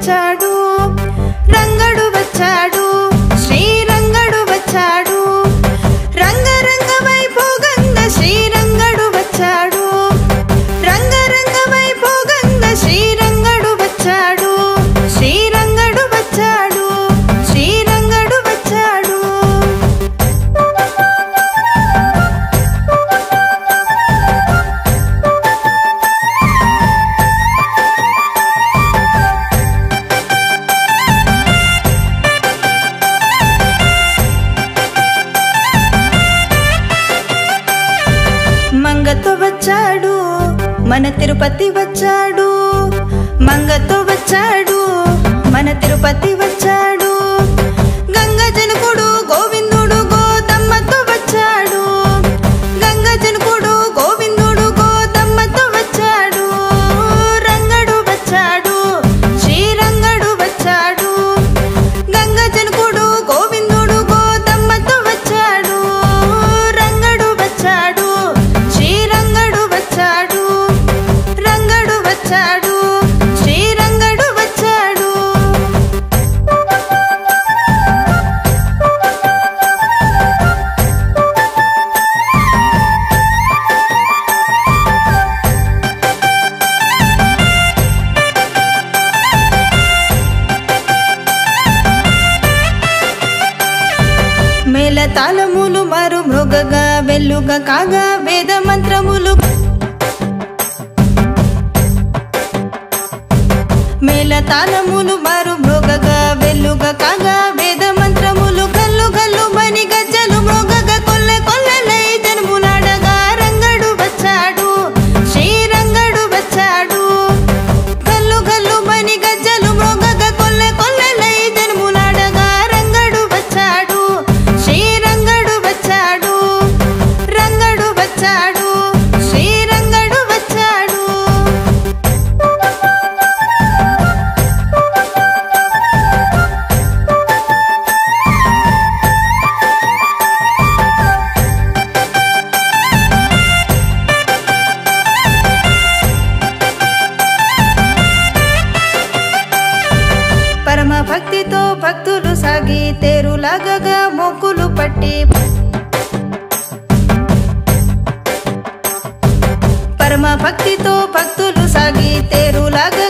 వచ్చాడు రంగడు వచ్చాడు శ్రీరంగడు వచ్చాడు రంగరంగ వైభోగంగా శ్రీరంగడు వచ్చాడు రంగరంగ వైభోగంగా శ్రీరంగడు వచ్చాడు శ్రీరంగడు వచ్చాడు శ్రీరంగడు వచ్చాడు మంగతో వచ్చాడు మన తిరుపతి వచ్చాడు మంగతో వచ్చాడు మన తిరుపతి వచ్చాడు గంగ జనకుడు గోవిందుడు గోదమ్మతో వచ్చాడు గంగ జనకుడు గోవిందుడు గోదమ్మతో వచ్చాడు రంగడు వచ్చాడు శ్రీరంగడు వచ్చాడు గంగ జనకుడు గోవిందుడు గోదమ్మతో వచ్చాడు రంగడు వచ్చాడు శ్రీరంగడు వచ్చాడు రంగడు వచ్చాడు శ్రీరంగడు వచ్చాడు మేళ తాళములు మారు మృగగా వెల్లుగా కాగా వేద మంత్రములు మేళ తాళములు మారు మృగగా వెల్లుగా కాగా వేద మంత్రములు గల్లు గల్లు మని గజ్జలు మృగగా కొల్లె కొల్లెలై జన్ములాడగా రంగడు వచ్చాడు శ్రీరంగడు వచ్చాడు గల్లు గల్లు మని గజ్జలు మృగగా కొల్లె కొల్లెలై జన్ములాడగా రంగడు వచ్చాడు శ్రీరంగడు వచ్చాడు రంగడు వచ్చాడు శ్రీరంగడు వచ్చాడు పరమ భక్తితో భక్తులు సాగి తేరులాగగా మొక్కులు పట్టి పరమ భక్తితో భక్తులు సాగి తేరులాగగా